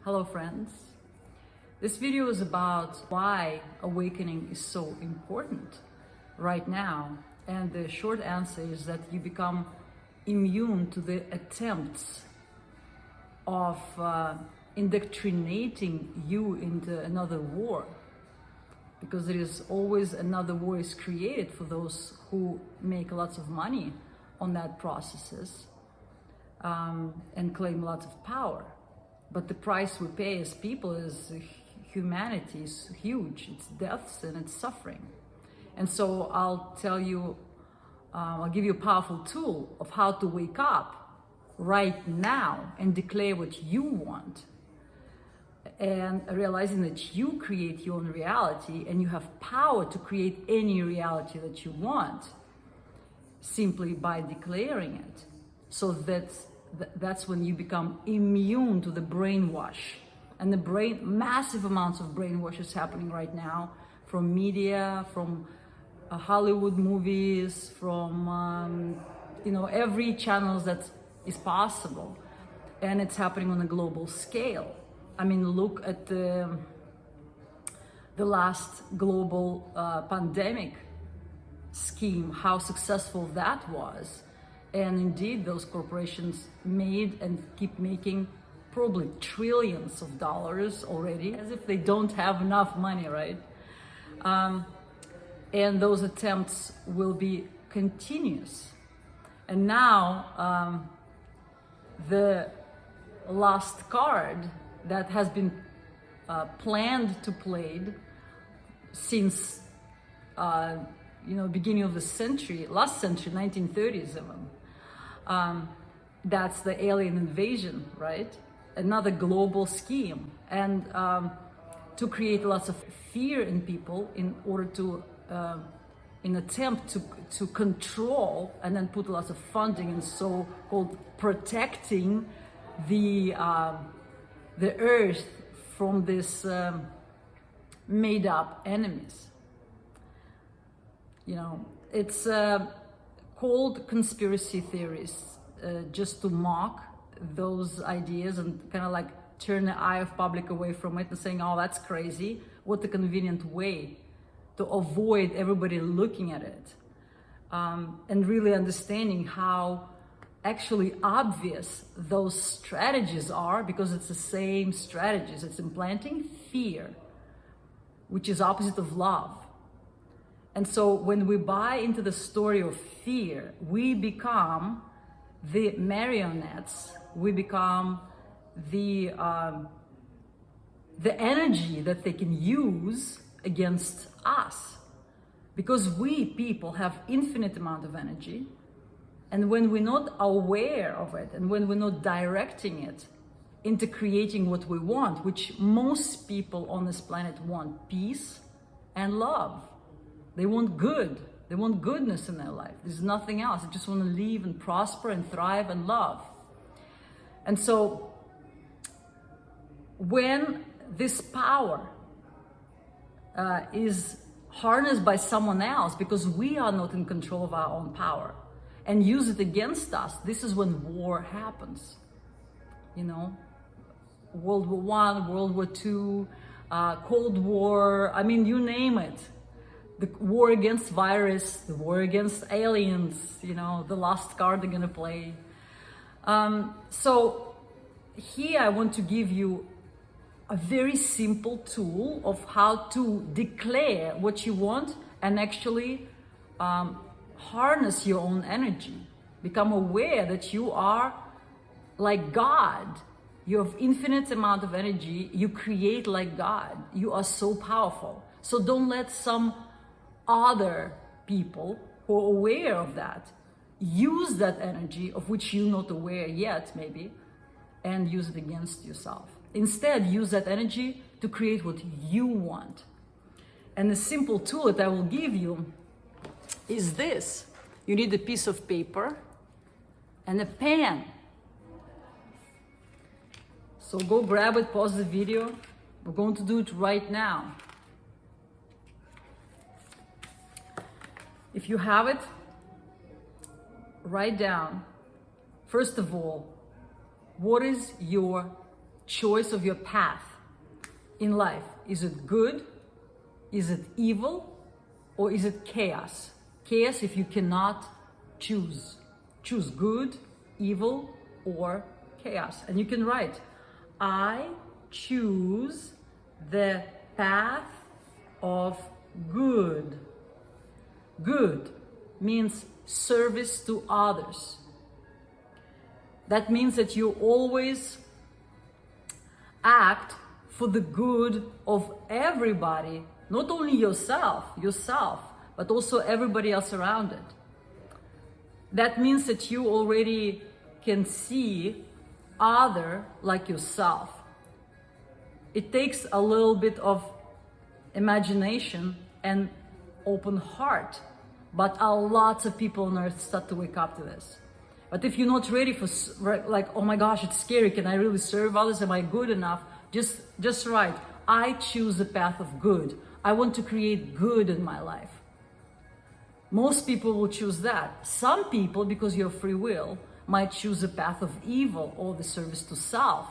Hello friends. This video is about why awakening is so important right now. And the short answer is that you become immune to the attempts of indoctrinating you into another war. Because there is always another war is created for those who make lots of money on that processes and claim lots of power. But the price we pay as people is humanity is huge. It's deaths and it's suffering. And so I'll tell you, I'll give you a powerful tool of how to wake up right now and declare what you want. And realizing that you create your own reality and you have power to create any reality that you want simply by declaring it. So that's when you become immune to the brainwash. And massive amounts of brainwash is happening right now from media, from Hollywood movies, from every channel that is possible. And it's happening on a global scale. I mean, look at the last global pandemic scheme, how successful that was. And indeed, those corporations made and keep making probably trillions of dollars already, as if they don't have enough money, right? And those attempts will be continuous. And now, the last card that has been planned to played since beginning of the century, last century, 1930s even. That's the alien invasion, right? Another global scheme, and to create lots of fear in people in order to in attempt to control and then put lots of funding in so-called protecting the earth from this made-up enemies. It's called conspiracy theories, just to mock those ideas and kind of like turn the eye of public away from it and saying, oh, that's crazy. What a convenient way to avoid everybody looking at it. And really understanding how actually obvious those strategies are, because it's the same strategies. It's implanting fear, which is opposite of love. And so when we buy into the story of fear, we become the marionettes, we become the energy that they can use against us. Because we people have infinite amount of energy. And when we're not aware of it, and when we're not directing it into creating what we want, which most people on this planet want, peace and love. They want good. They want goodness in their life. There's nothing else. They just want to live and prosper and thrive and love. And so when this power is harnessed by someone else, because we are not in control of our own power, and use it against us, this is when war happens. World War I, World War II, Cold War, I mean, you name it. The war against virus, the war against aliens, the last card they're gonna play. So here I want to give you a very simple tool of how to declare what you want and actually harness your own energy. Become aware that you are like God. You have infinite amount of energy. You create like God. You are so powerful. So don't let some other people who are aware of that use that energy of which you're not aware yet, maybe, and use it against yourself. Instead, use that energy to create what you want. And the simple tool that I will give you is this. You need a piece of paper and a pen. So go grab it, pause the video. We're going to do it right now. If you have it, write down, first of all, what is your choice of your path in life. Is it good? Is it evil? Or is it chaos? Chaos if you cannot choose. Choose good, evil, or chaos. And you can write, I choose the path of good. Good means service to others. That means that you always act for the good of everybody, not only yourself, but also everybody else around it. That means that you already can see other like yourself. It takes a little bit of imagination and open heart, but a lot of people on earth start to wake up to this. But if you're not ready for, like, oh my gosh, it's scary, can I really serve others, am I good enough? Just write, I choose the path of good. I want to create good in my life. Most people will choose that. Some people, because you have free will, might choose the path of evil or the service to self.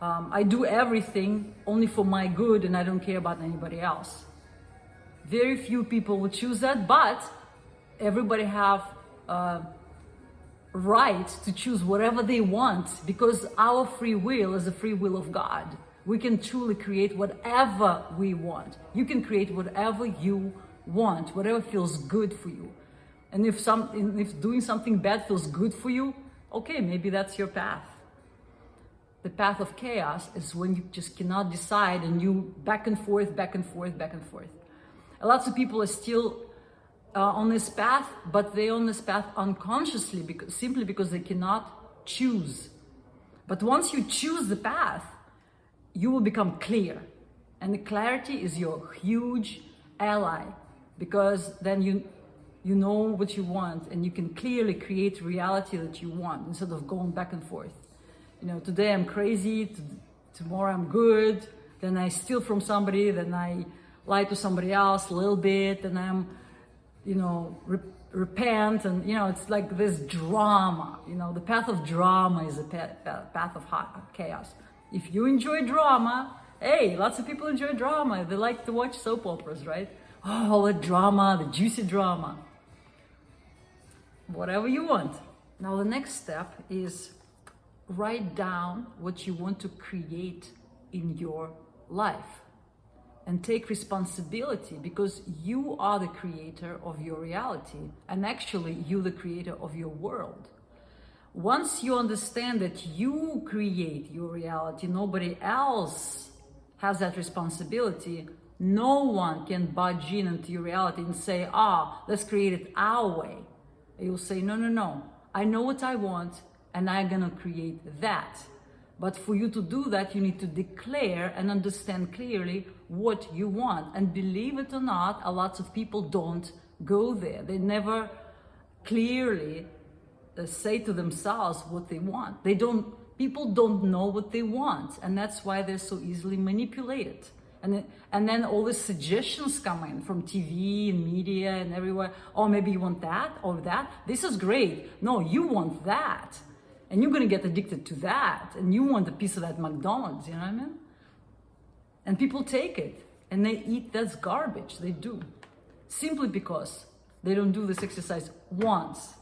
I do everything only for my good and I don't care about anybody else. Very few people will choose that, but everybody have right to choose whatever they want, because our free will is the free will of God. We can truly create whatever we want. You can create whatever you want, whatever feels good for you. And if doing something bad feels good for you, okay, maybe that's your path. The path of chaos is when you just cannot decide and you back and forth. Lots of people are still on this path, but they're on this path unconsciously, simply because they cannot choose. But once you choose the path, you will become clear. And the clarity is your huge ally, because then you know what you want and you can clearly create reality that you want instead of going back and forth. You know, today I'm crazy, tomorrow I'm good, then I steal from somebody, then I lie to somebody else a little bit, and I'm, repent, and, it's like this drama. The path of drama is the path of chaos. If you enjoy drama, hey, lots of people enjoy drama. They like to watch soap operas, right? Oh, all the drama, the juicy drama. Whatever you want. Now the next step is write down what you want to create in your life. And take responsibility, because you are the creator of your reality, and actually you're the creator of your world. Once you understand that you create your reality, nobody else has that responsibility, no one can budge in into your reality and say, let's create it our way. You'll say, no, I know what I want and I'm gonna create that. But for you to do that, you need to declare and understand clearly what you want. And believe it or not, a lot of people don't go there. They never clearly say to themselves what they want. People don't know what they want. And that's why they're so easily manipulated. And then all these suggestions come in from TV and media and everywhere. Oh, maybe you want that or that. This is great. No, you want that. And you're going to get addicted to that. And you want a piece of that McDonald's, you know what I mean? And people take it and they eat that garbage. They do. Simply because they don't do this exercise once.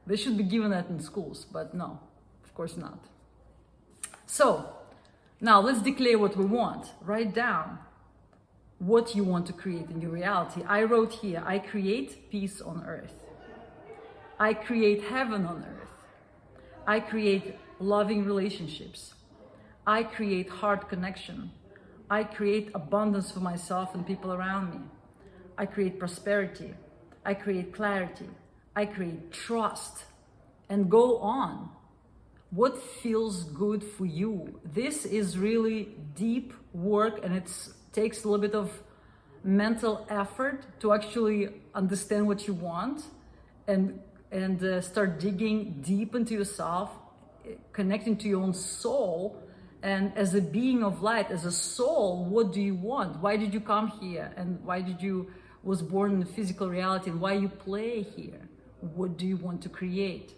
They should be given that in schools, but no, of course not. So now let's declare what we want. Write down what you want to create in your reality. I wrote here, I create peace on earth. I create heaven on earth. I create loving relationships. I create heart connection. I create abundance for myself and people around me. I create prosperity. I create clarity. I create trust. And go on. What feels good for you? This is really deep work, and it takes a little bit of mental effort to actually understand what you want and start digging deep into yourself, connecting to your own soul. And as a being of light, as a soul, what do you want? Why did you come here? And why was born in the physical reality? And why you play here? What do you want to create?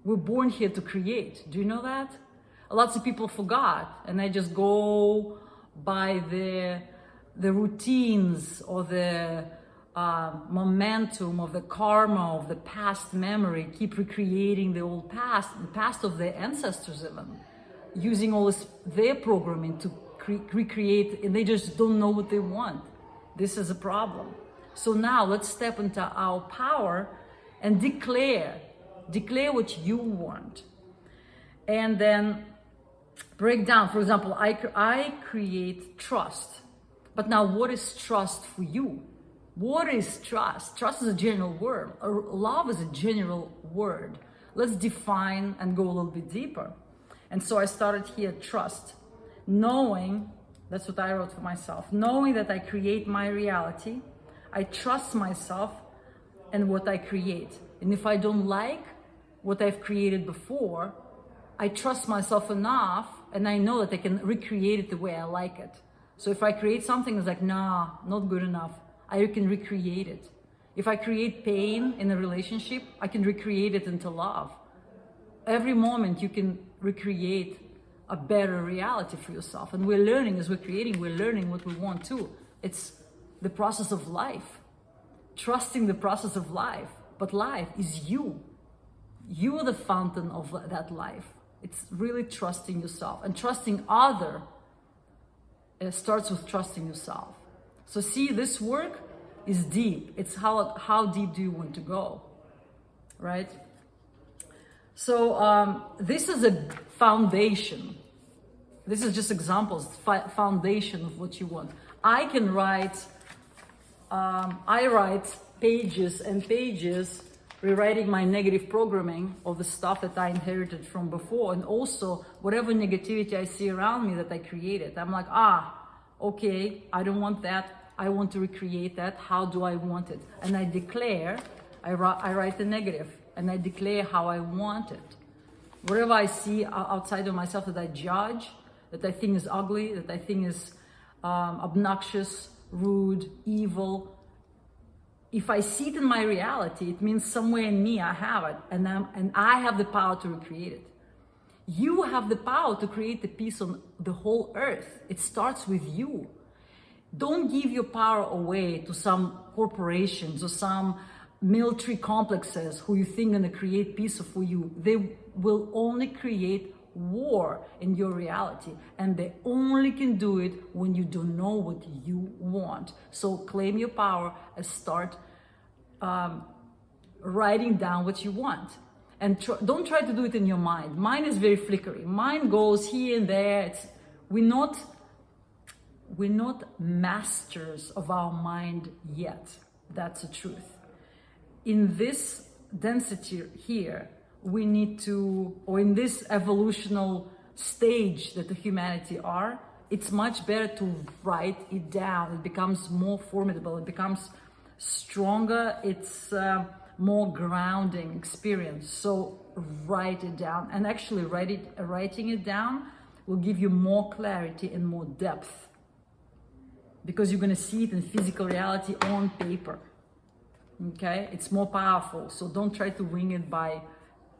We're born here to create. Do you know that? Lots of people forgot, and they just go by the routines or the momentum of the karma of the past memory, keep recreating the old past, the past of their ancestors even, using all this, their programming to recreate, and they just don't know what they want. This is a problem. So now let's step into our power and declare what you want. And then break down, for example, I create trust. But now what is trust for you? What is trust? Trust is a general word. Love is a general word. Let's define and go a little bit deeper. And so I started here, trust. Knowing, that's what I wrote for myself, knowing that I create my reality, I trust myself and what I create. And if I don't like what I've created before, I trust myself enough and I know that I can recreate it the way I like it. So if I create something that's like, nah, not good enough, I can recreate it. If I create pain in a relationship, I can recreate it into love. Every moment you can recreate a better reality for yourself. And we're learning as we're creating, we're learning what we want to. It's the process of life, trusting the process of life. But life is you. You are the fountain of that life. It's really trusting yourself, and trusting other. It starts with trusting yourself. So see, this work is deep. It's how deep do you want to go, right? So this is a foundation. This is just examples, foundation of what you want. I can write, I write pages and pages rewriting my negative programming of the stuff that I inherited from before, and also whatever negativity I see around me that I created. I'm like, okay, I don't want that. I want to recreate that. How do I want it? And I declare, I write the negative, and I declare how I want it. Whatever I see outside of myself that I judge, that I think is ugly, that I think is obnoxious, rude, evil, if I see it in my reality, it means somewhere in me I have it, and I have the power to recreate it. You have the power to create the peace on the whole earth. It starts with you. Don't give your power away to some corporations or some military complexes who you think are going to create peace for you. They will only create war in your reality, and they only can do it when you don't know what you want. So claim your power and start writing down what you want. And don't try to do it in your mind. Mine is very flickery. Mine goes here and there. We're not masters of our mind yet. That's the truth. In this density here, we need to, or in this evolutional stage that the humanity are, it's much better to write it down. It becomes more formidable. It becomes stronger. It's more grounding experience. So write it down, and actually writing it down will give you more clarity and more depth, because you're going to see it in physical reality on paper. Okay, it's more powerful. So don't try to wing it by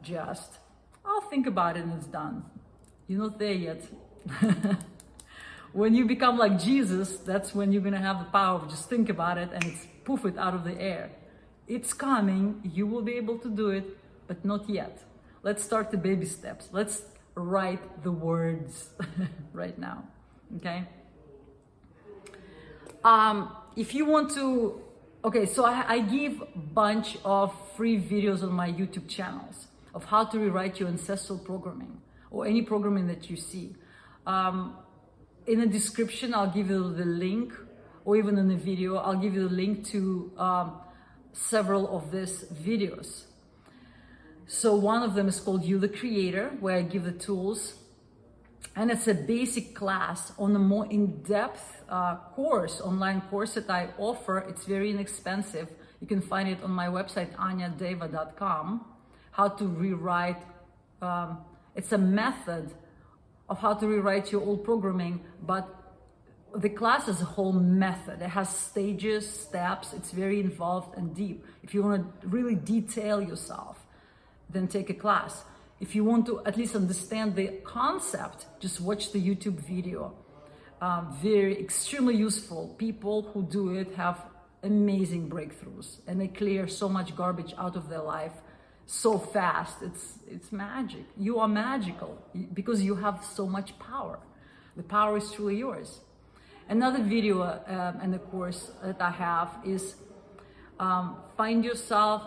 just, I'll think about it and it's done. You're not there yet. When you become like Jesus, that's when you're going to have the power of just think about it and it's poof it out of the air. It's coming. You will be able to do it, but not yet. Let's start the baby steps. Let's write the words right now. Okay. If you want to, okay, so I give a bunch of free videos on my YouTube channels of how to rewrite your ancestral programming or any programming that you see. In the description, I'll give you the link, or even in the video, I'll give you the link to several of these videos. So one of them is called You the Creator, where I give the tools. And it's a basic class on a more in-depth course, online course that I offer. It's very inexpensive. You can find it on my website, anyadeva.com. How to rewrite, it's a method of how to rewrite your old programming, but the class is a whole method. It has stages, steps. It's very involved and deep. If you want to really detail yourself, then take a class. If you want to at least understand the concept, just watch the YouTube video. Very extremely useful. People who do it have amazing breakthroughs, and they clear so much garbage out of their life so fast. It's magic. You are magical because you have so much power. The power is truly yours. Another video and the course that I have is Find Yourself.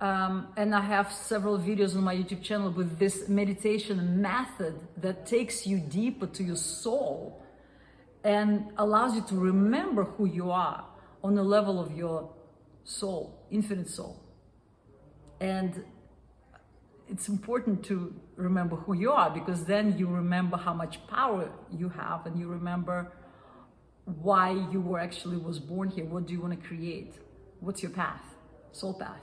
And I have several videos on my YouTube channel with this meditation method that takes you deeper to your soul and allows you to remember who you are on the level of your soul, infinite soul. And it's important to remember who you are, because then you remember how much power you have, and you remember why you was born here. What do you want to create? What's your path? Soul path.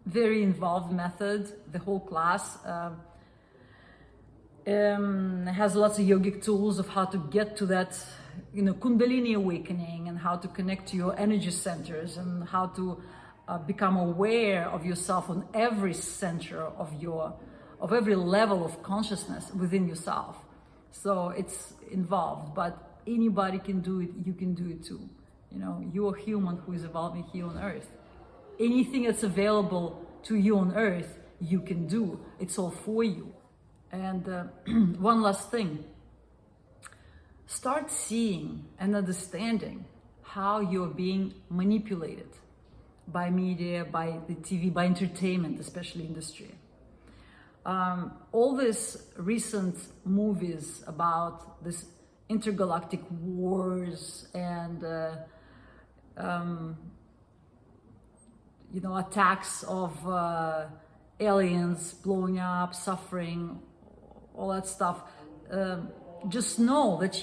Very involved method. The whole class has lots of yogic tools of how to get to that, Kundalini awakening, and how to connect to your energy centers, and how to become aware of yourself on every center of every level of consciousness within yourself. So it's involved, but anybody can do it. You can do it too. You're a human who is evolving here on Earth. Anything that's available to you on Earth, you can do. It's all for you. And one last thing. Start seeing and understanding how you're being manipulated by media, by the TV, by entertainment, especially industry. All these recent movies about this intergalactic wars and attacks of aliens blowing up, suffering, all that stuff. Just know that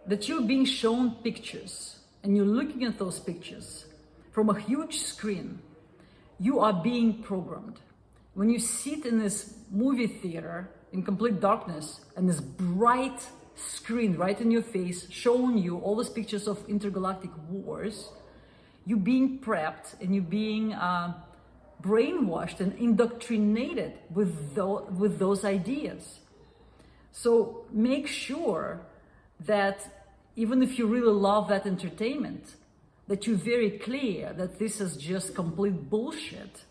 that you're being shown pictures, and you're looking at those pictures from a huge screen. You are being programmed. When you sit in this movie theater in complete darkness, and this bright screen right in your face showing you all these pictures of intergalactic wars, you're being prepped, and you're being brainwashed and indoctrinated with those ideas. So make sure that even if you really love that entertainment, that you're very clear that this is just complete bullshit.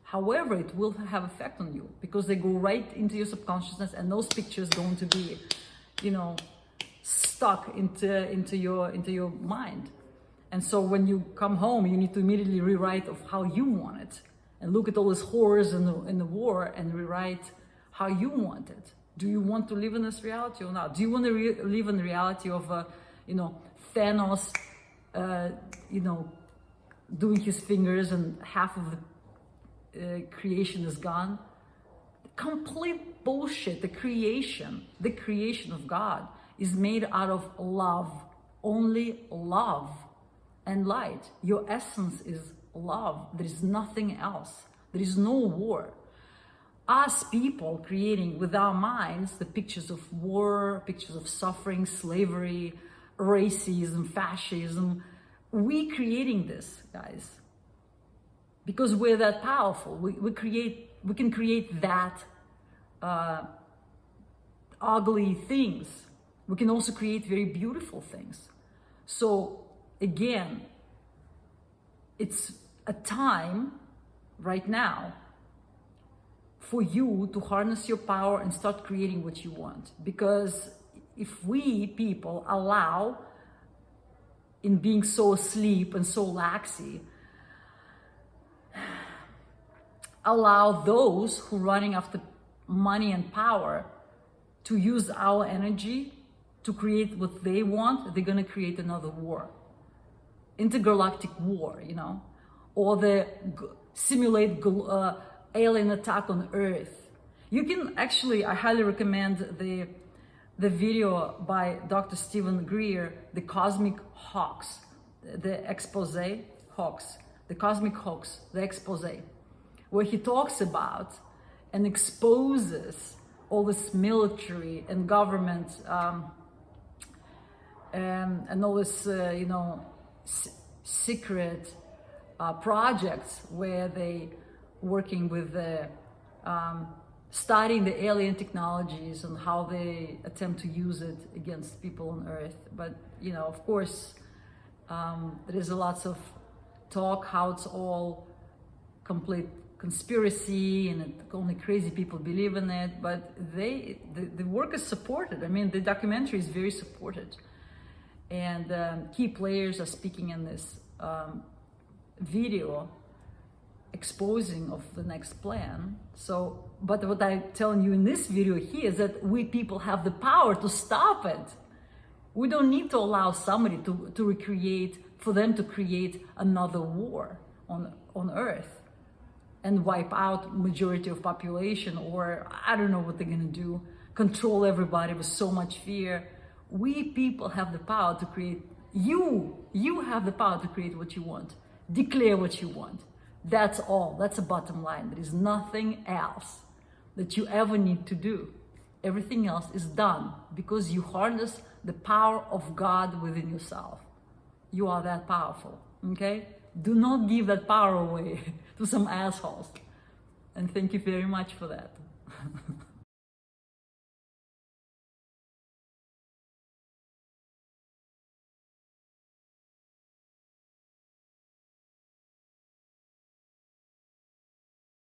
However, it will have effect on you, because they go right into your subconsciousness, and those pictures are going to be, stuck into your mind. And so when you come home, you need to immediately rewrite of how you want it, and look at all these horrors in the war, and rewrite how you want it. Do you want to live in this reality or not? Do you want to live in the reality of, Thanos, doing his fingers and half of the creation is gone? Complete bullshit. The creation of God is made out of love, only love and light. Your essence is love. There is nothing else. There is no war. Us people creating with our minds the pictures of war, pictures of suffering, slavery, racism, fascism. We creating this, guys, because we're that powerful. We can create that ugly things. We can also create very beautiful things. So again, it's a time right now for you to harness your power and start creating what you want. Because if we people allow, in being so asleep and so laxy, allow those who are running after money and power to use our energy to create what they want, they're going to create another war. Intergalactic war, or the simulate alien attack on Earth. You can actually, I highly recommend the video by Dr. Stephen Greer, The Cosmic Hoax, the expose, hoax, the cosmic hoax, the expose, where he talks about and exposes all this military and government and all this, secret projects where they working with the studying the alien technologies and how they attempt to use it against people on Earth. But you know, of course, there is a lots of talk how it's all complete conspiracy and only crazy people believe in it. But the work is supported. I mean, the documentary is very supported, and key players are speaking in this video exposing of the next plan. So, but what I'm telling you in this video here is that we people have the power to stop it. We don't need to allow somebody to recreate, for them to create another war on Earth and wipe out majority of population, or I don't know what they're gonna do, control everybody with so much fear. We people have the power to create, you have the power to create what you want, declare what you want. That's all. That's the bottom line. There is nothing else that you ever need to do. Everything else is done because you harness the power of God within yourself. You are that powerful, okay? Do not give that power away to some assholes. And thank you very much for that.